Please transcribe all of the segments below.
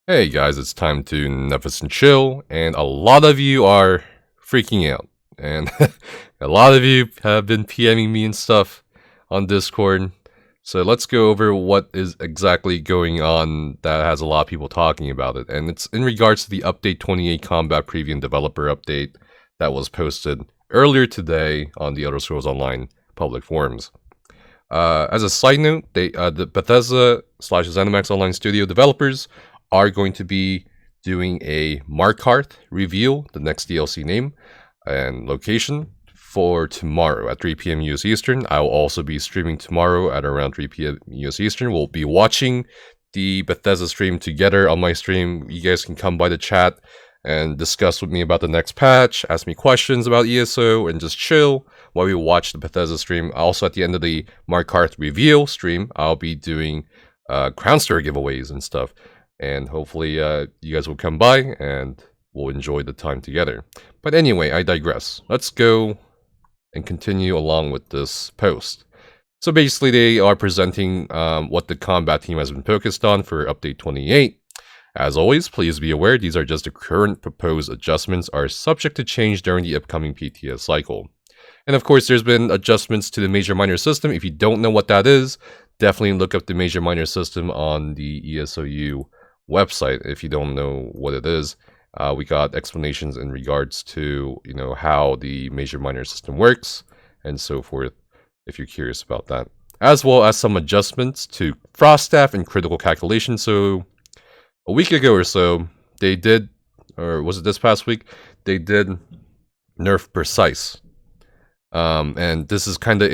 Hey guys, it's time to Netflix and chill, and a lot of you are freaking out, and a lot of you have been PMing me and stuff on Discord. So let's go over what is exactly going on that has a lot of people talking about it, and it's in regards to the Update 28 Combat Preview and Developer Update that was posted earlier today on the Elder Scrolls Online public forums. As a side note, the Bethesda / ZeniMax Online Studio developers are going to be doing a Markarth reveal, the next DLC name and location, for tomorrow at 3 p.m. US Eastern. I will also be streaming tomorrow at around 3 p.m. US Eastern. We'll be watching the Bethesda stream together on my stream. You guys can come by the chat and discuss with me about the next patch, ask me questions about ESO, and just chill while we watch the Bethesda stream. Also, at the end of the Markarth reveal stream, I'll be doing Crown Star giveaways and stuff. And hopefully you guys will come by and we'll enjoy the time together. But anyway, I digress. Let's go and continue along with this post. So basically they are presenting what the combat team has been focused on for Update 28. As always, please be aware these are just the current proposed adjustments are subject to change during the upcoming PTS cycle. And of course, there's been adjustments to the major minor system. If you don't know what that is, definitely look up the major minor system on the ESOU website. If you don't know what it is, we got explanations in regards to how the major minor system works and so forth, if you're curious about that, as well as some adjustments to frost staff and critical calculation. So a week ago or so they did, or was it this past week, they did nerf precise, and this is kind of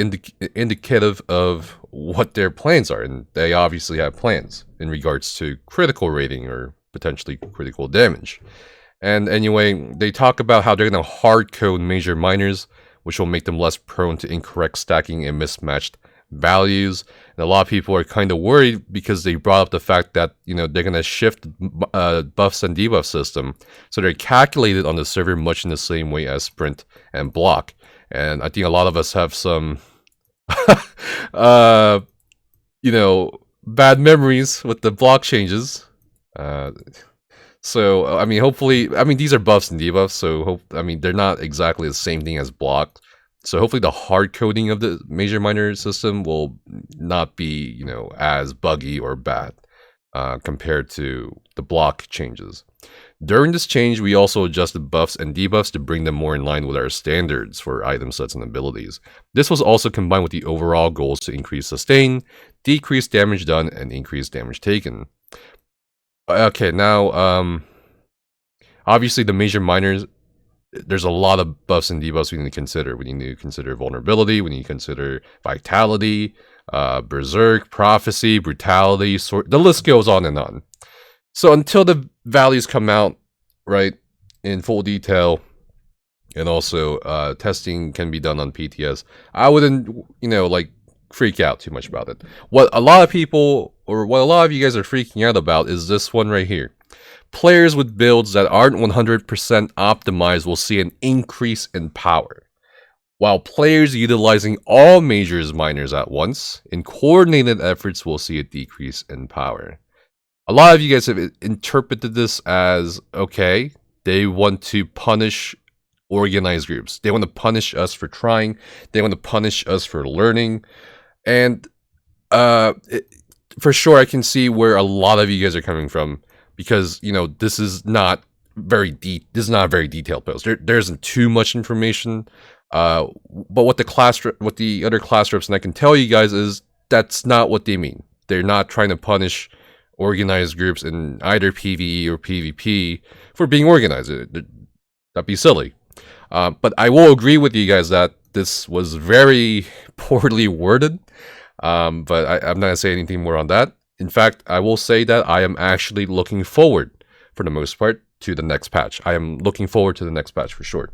indicative of what their plans are, and they obviously have plans in regards to critical rating or potentially critical damage. And anyway, they talk about how they're going to hard code major minors, which will make them less prone to incorrect stacking and mismatched values. And a lot of people are kind of worried because they brought up the fact that they're going to shift buffs and debuff system, so they're calculated on the server much in the same way as sprint and block. And I think a lot of us have some bad memories with the block changes. So I mean, hopefully, these are buffs and debuffs, so they're not exactly the same thing as block. So hopefully the hard coding of the major minor system will not be, as buggy or bad compared to the block changes. During this change, we also adjusted buffs and debuffs to bring them more in line with our standards for item sets and abilities. This was also combined with the overall goals to increase sustain, decrease damage done, and increase damage taken. Okay, now, obviously the major minors, there's a lot of buffs and debuffs we need to consider. We need to consider vulnerability, we need to consider vitality, berserk, prophecy, brutality, the list goes on and on. So until the values come out, right, in full detail, and also testing can be done on PTS, I wouldn't, freak out too much about it. What a lot of people, or what a lot of you guys are freaking out about is this one right here. Players with builds that aren't 100% optimized will see an increase in power, while players utilizing all majors minors at once in coordinated efforts will see a decrease in power. A lot of you guys have interpreted this as, okay, they want to punish organized groups. They want to punish us for trying. They want to punish us for learning. And for sure, I can see where a lot of you guys are coming from, because this is not very this is not a very detailed post. There isn't too much information. But what the other class reps, and I can tell you guys, is that's not what they mean. They're not trying to punish organized groups in either PvE or PvP for being organized. That'd be silly. But I will agree with you guys that this was very poorly worded. But I'm not going to say anything more on that. In fact, I will say that I am actually looking forward, for the most part, to the next patch. I am looking forward to the next patch for sure.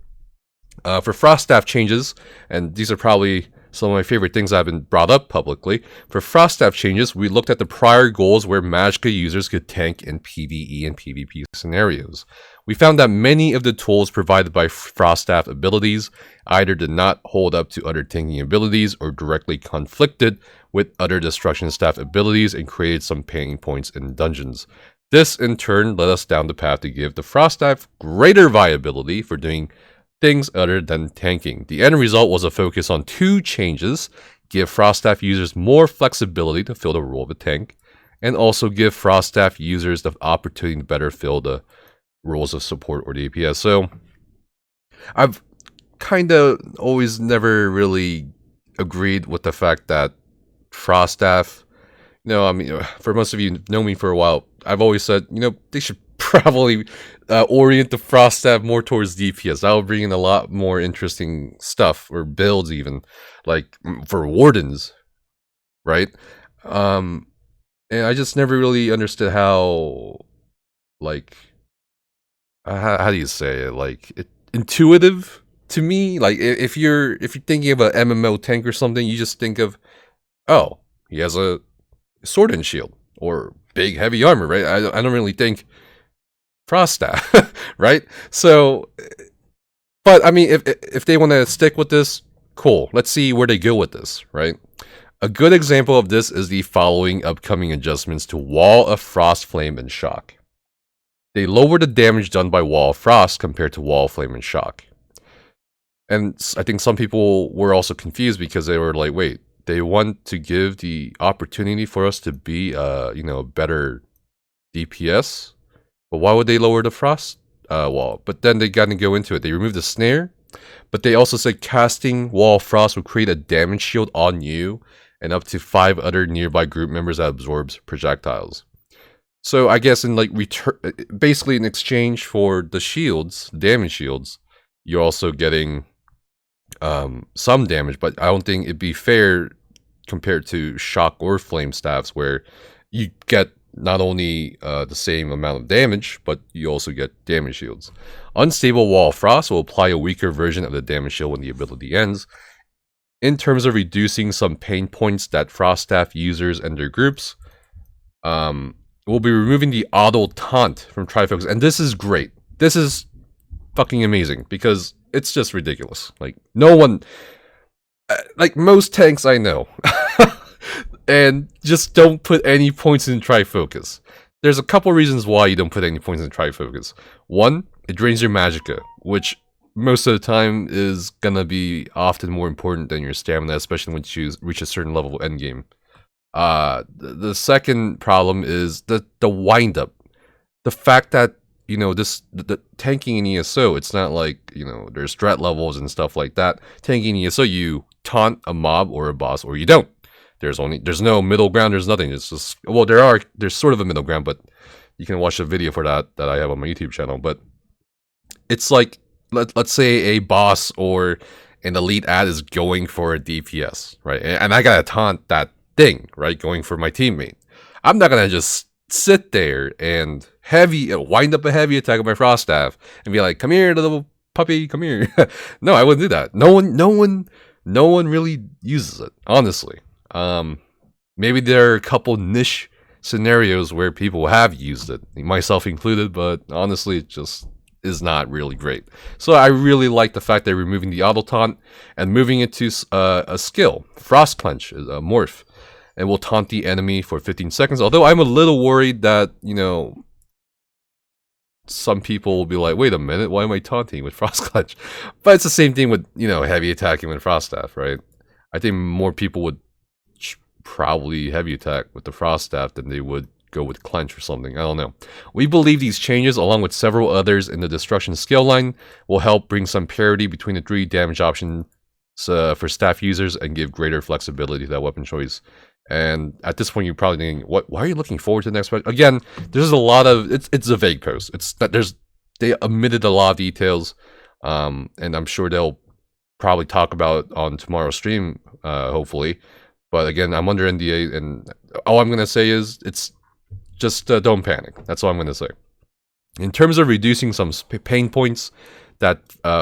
For frost staff changes, and these are probably some of my favorite things that have been brought up publicly. For frost staff changes, we looked at the prior goals where Magicka users could tank in PvE and PvP scenarios. We found that many of the tools provided by frost staff abilities either did not hold up to other tanking abilities or directly conflicted with other destruction staff abilities and created some pain points in dungeons. This in turn led us down the path to give the Frost Staff greater viability for doing things other than tanking. The end result was a focus on 2 changes: give Frost Staff users more flexibility to fill the role of a tank, and also give Frost Staff users the opportunity to better fill the roles of support or DPS. So I've kind of always never really agreed with the fact that Frost Staff, I mean, for most of you who know me for a while, I've always said, they should probably orient the Frost Staff more towards DPS. That will bring in a lot more interesting stuff, or builds even, like for Wardens, right? And I just never really understood how, like, how do you say it? Like, intuitive to me. Like, if you're thinking of an MMO tank or something, you just think of, oh, he has a sword and shield or big heavy armor, right? I don't really think Frost Staff, right? So, but I mean, if they want to stick with this, cool. Let's see where they go with this, right? A good example of this is the following upcoming adjustments to Wall of Frost, Flame, and Shock. They lower the damage done by Wall of Frost compared to Wall of Flame and Shock. And I think some people were also confused because they were like, wait, they want to give the opportunity for us to be, better DPS? But why would they lower the Frost wall? But then they got to go into it. They removed the snare, but they also said casting Wall of Frost will create a damage shield on you and up to 5 other nearby group members that absorbs projectiles. So I guess in like return, basically in exchange for the shields, damage shields, you're also getting some damage. But I don't think it'd be fair compared to Shock or Flame Staffs, where you get not only the same amount of damage, but you also get damage shields. Unstable Wall of Frost will apply a weaker version of the damage shield when the ability ends. In terms of reducing some pain points that Frost Staff users and their groups, we'll be removing the auto taunt from Trifocus, and this is great. This is fucking amazing because it's just ridiculous. Like, no one, like most tanks I know, and just don't put any points in Trifocus. There's a couple reasons why you don't put any points in Trifocus. One, it drains your Magicka, which most of the time is gonna be often more important than your stamina, especially when you reach a certain level of endgame. The second problem is the wind up. The fact that, the tanking in ESO, it's not like, there's threat levels and stuff like that. Tanking in ESO, you taunt a mob or a boss, or you don't. There's no middle ground, there's nothing. It's just, well, there's sort of a middle ground, but you can watch a video for that I have on my YouTube channel. But it's like, let's say a boss or an elite ad is going for a DPS, right? And I gotta taunt that thing, right? Going for my teammate. I'm not gonna just sit there and wind up a heavy attack with my Frost Staff and be like, come here, little puppy, come here. No, I wouldn't do that. No one really uses it, honestly. Maybe there are a couple niche scenarios where people have used it, myself included, but honestly, it just is not really great. So I really like the fact they're removing the auto taunt and moving it to a skill. Frost Clench is a morph, and will taunt the enemy for 15 seconds. Although I'm a little worried that, some people will be like, wait a minute, why am I taunting with Frost Clench? But it's the same thing with, heavy attacking with Frost Staff, right? I think more people would probably heavy attack with the Frost Staff than they would go with Clench or something. I don't know. We believe these changes, along with several others in the Destruction skill line, will help bring some parity between the 3 damage options for staff users and give greater flexibility to that weapon choice. And at this point, you're probably thinking, why are you looking forward to the next one? Again, there's a lot of, it's a vague post. It's that they omitted a lot of details, and I'm sure they'll probably talk about on tomorrow's stream, hopefully. But again, I'm under NDA, and all I'm gonna say is it's just don't panic. That's all I'm gonna say. In terms of reducing some pain points, that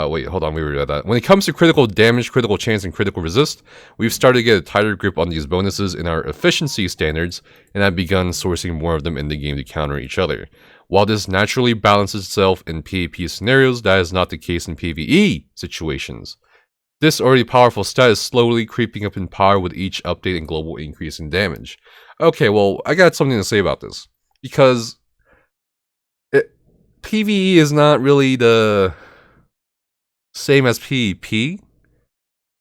wait, hold on, we were at that. When it comes to critical damage, critical chance, and critical resist, we've started to get a tighter grip on these bonuses in our efficiency standards, and have begun sourcing more of them in the game to counter each other. While this naturally balances itself in PvP scenarios, that is not the case in PvE situations. This already powerful stat is slowly creeping up in power with each update and global increase in damage. Okay, well, I got something to say about this. Because PvE is not really the same as PvP.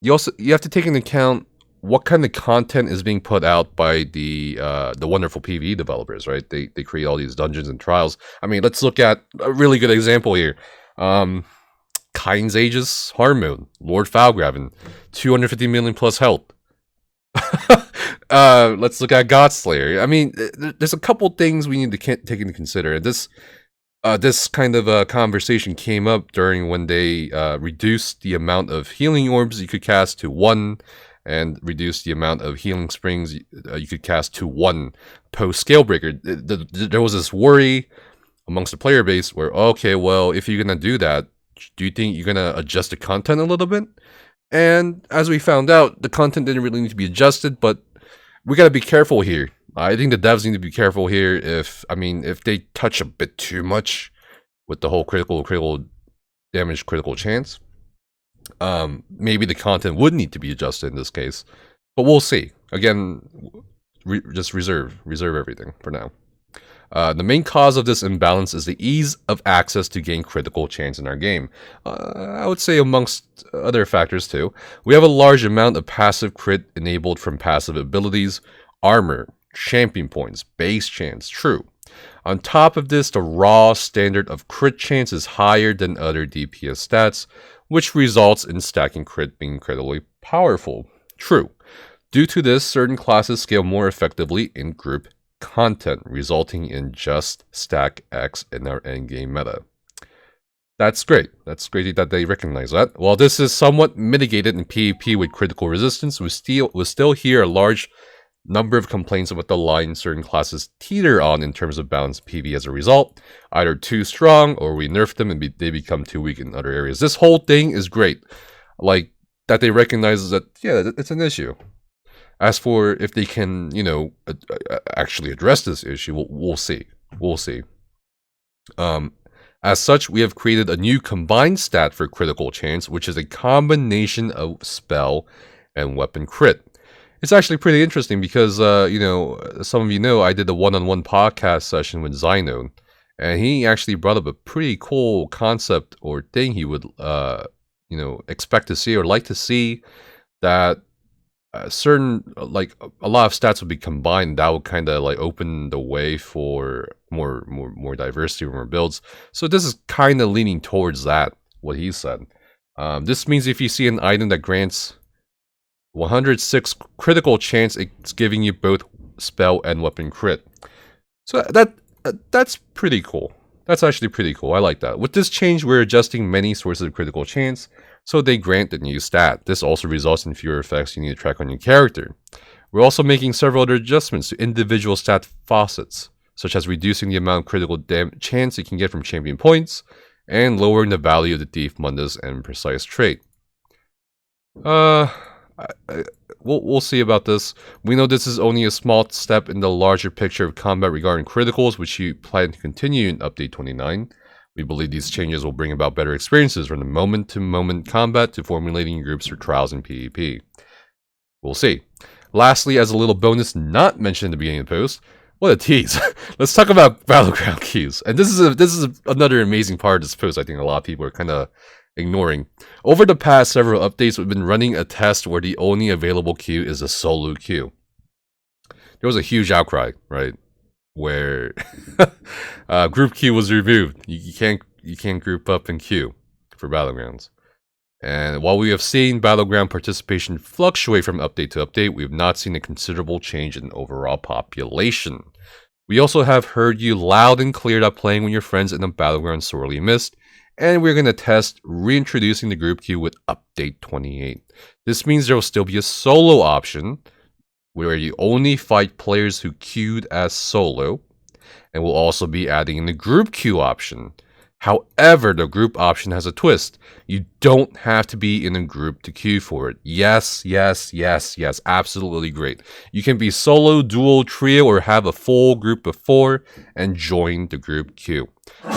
You have to take into account what kind of content is being put out by the wonderful PvE developers, right? They create all these dungeons and trials. I mean, let's look at a really good example here. Kyne's Aegis Hard Mode, Lord Falgraven, 250 million plus health. Let's look at Godslayer. I mean, there's a couple things we need to take into consider. This kind of conversation came up during when they reduced the amount of healing orbs you could cast to 1, and reduced the amount of healing springs you could cast to 1 post Scalebreaker. There was this worry amongst the player base where, okay, well, if you're gonna do that, do you think you're gonna adjust the content a little bit? And as we found out, the content didn't really need to be adjusted, but we gotta be careful here. I think the devs need to be careful here. If they touch a bit too much with the whole critical damage, critical chance, maybe the content would need to be adjusted in this case. But we'll see. Again, just reserve everything for now. The main cause of this imbalance is the ease of access to gain critical chance in our game. I would say amongst other factors too. We have a large amount of passive crit enabled from passive abilities, armor, champion points, base chance, true. On top of this, the raw standard of crit chance is higher than other DPS stats, which results in stacking crit being incredibly powerful, true. Due to this, certain classes scale more effectively in group content, resulting in just stack X in our endgame meta. That's great. That's great that they recognize that. While this is somewhat mitigated in PvP with critical resistance, we still hear a large number of complaints about the line certain classes teeter on in terms of balanced PvE as a result. Either too strong, or we nerf them and they become too weak in other areas. This whole thing is great. Like, that they recognize that, yeah, it's an issue. As for if they can, actually address this issue, we'll see. We'll see. As such, we have created a new combined stat for critical chance, which is a combination of spell and weapon crit. It's actually pretty interesting because, some of you know, I did a one-on-one podcast session with Zynode, and he actually brought up a pretty cool concept or thing he would, expect to see or like to see, that certain, like, a lot of stats would be combined. That would kind of like open the way for more diversity, more builds. So this is kind of leaning towards that, what he said. This means if you see an item that grants 106 critical chance, it's giving you both spell and weapon crit. So that's pretty cool. That's actually pretty cool. I like that. With this change, we're adjusting many sources of critical chance, so they grant the new stat. This also results in fewer effects you need to track on your character. We're also making several other adjustments to individual stat facets, such as reducing the amount of critical chance you can get from champion points, and lowering the value of the Thief, Mundus, and Precise trait. We'll see about this. We know this is only a small step in the larger picture of combat regarding criticals, which you plan to continue in Update 29. We believe these changes will bring about better experiences from the moment-to-moment combat to formulating groups for trials in PvP. We'll see. Lastly, as a little bonus not mentioned in the beginning of the post, what a tease. Let's talk about Battleground Keys. And this is another amazing part of this post I think a lot of people are kind of ignoring. Over the past several updates, we've been running a test where the only available queue is a solo queue. There was a huge outcry, right? Where group queue was removed. You can't group up in queue for Battlegrounds. And while we have seen Battleground participation fluctuate from update to update, we have not seen a considerable change in overall population. We also have heard you loud and clear that playing with your friends in the Battleground sorely missed, and we're going to test reintroducing the group queue with Update 28. This means there will still be a solo option, where you only fight players who queued as solo, and we'll also be adding in the group queue option. However, the group option has a twist. You don't have to be in a group to queue for it. Yes, absolutely great. You can be solo, duo, trio, or have a full group of 4 and join the group queue.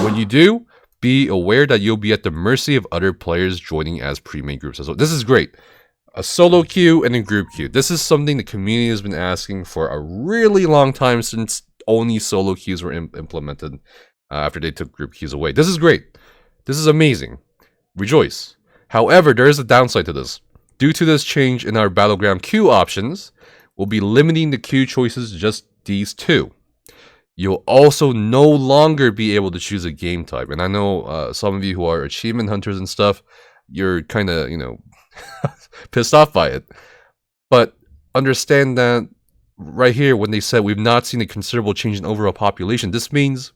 When you do, be aware that you'll be at the mercy of other players joining as pre-made groups. So this is great. A solo queue and a group queue. This is something the community has been asking for a really long time, since only solo queues were implemented. after they took group keys away. This is great. This is amazing. Rejoice. However, there is a downside to this. Due to this change in our Battleground queue options, we'll be limiting the queue choices to just these two. You'll also no longer be able to choose a game type. And I know some of you who are achievement hunters and stuff, you're kind of, pissed off by it. But understand that right here, when they said we've not seen a considerable change in overall population, this means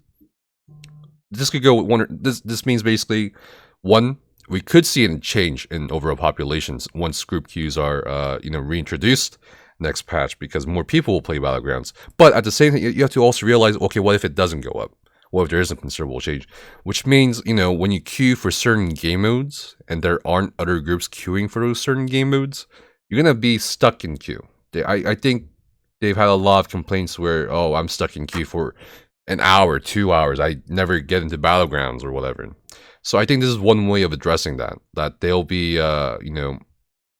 this could go with one. This means basically, one, we could see a change in overall populations once group queues are reintroduced next patch, because more people will play Battlegrounds. But at the same time, you have to also realize, okay, what if it doesn't go up? What if there is a considerable change? Which means, when you queue for certain game modes and there aren't other groups queuing for those certain game modes, you're gonna be stuck in queue. I think they've had a lot of complaints where, oh, I'm stuck in queue for an hour, 2 hours. I never get into Battlegrounds or whatever. So I think this is one way of addressing that they'll be,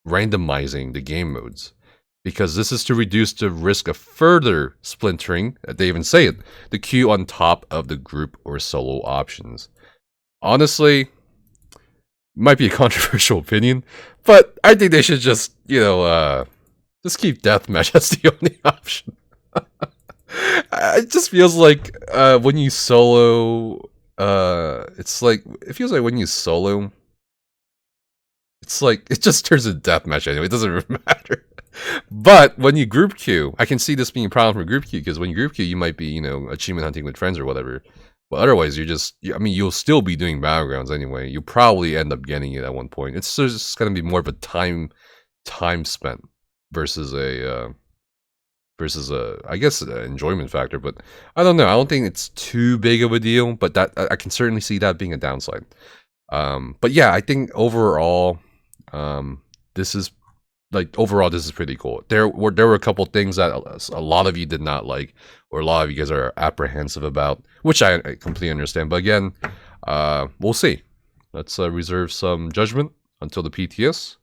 randomizing the game modes. Because this is to reduce the risk of further splintering, they even say it, the queue on top of the group or solo options. Honestly, might be a controversial opinion, but I think they should just, just keep deathmatch as the only option. It just feels like when you solo, it feels like when you solo, it's like, it just turns into deathmatch anyway, it doesn't really matter. But when you group queue, I can see this being a problem for group queue, because when you group queue, you might be, achievement hunting with friends or whatever. But otherwise, you'll still be doing Battlegrounds anyway. You'll probably end up getting it at one point. It's just going to be more of a time spent versus I guess, an enjoyment factor. But I don't know. I don't think it's too big of a deal, but that I can certainly see that being a downside. But yeah, I think overall, this is pretty cool. There were a couple things that a lot of you did not like, or a lot of you guys are apprehensive about, which I completely understand. But again, we'll see. Let's reserve some judgment until the PTS,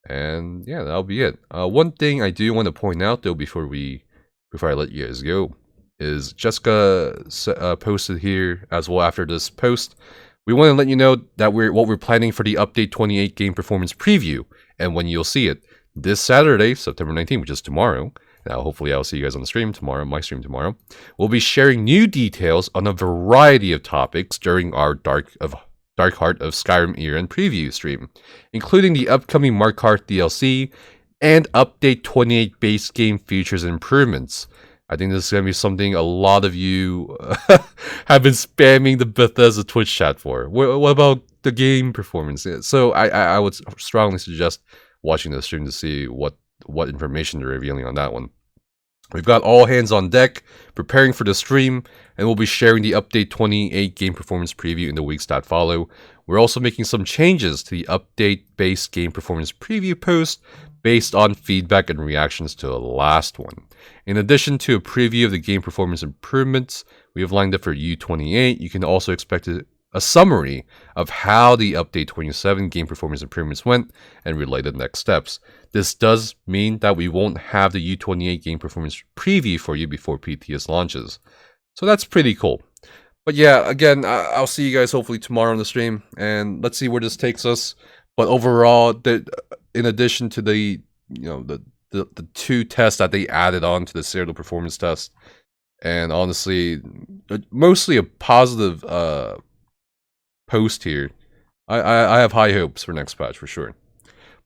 and yeah, that'll be it. One thing I do want to point out though, before I let you guys go, is Jessica posted here as well after this post. We want to let you know that what we're planning for the Update 28 game performance preview, and when you'll see it. This Saturday, September 19th, which is tomorrow. Now, hopefully I'll see you guys on the stream tomorrow, my stream tomorrow. We'll be sharing new details on a variety of topics during our Dark Heart of Skyrim year-end preview stream, including the upcoming Markarth DLC and Update 28 base game features and improvements. I think this is going to be something a lot of you have been spamming the Bethesda Twitch chat for. What about the game performance? So I would strongly suggest watching the stream to see what information they're revealing on that one. We've got all hands on deck, preparing for the stream, and we'll be sharing the Update 28 game performance preview in the weeks that follow. We're also making some changes to the update-based game performance preview post based on feedback and reactions to the last one. In addition to a preview of the game performance improvements we have lined up for U28, you can also expect a summary of how the Update 27 game performance improvements went and related next steps. This does mean that we won't have the U28 game performance preview for you before PTS launches. So that's pretty cool. But yeah, again, I'll see you guys hopefully tomorrow on the stream, and let's see where this takes us. But overall, in addition to the two tests that they added on to the Cyrodiil performance test, and honestly, mostly a positive post here. I have high hopes for next patch for sure.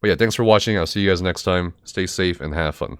But yeah, thanks for watching. I'll see you guys next time. Stay safe and have fun.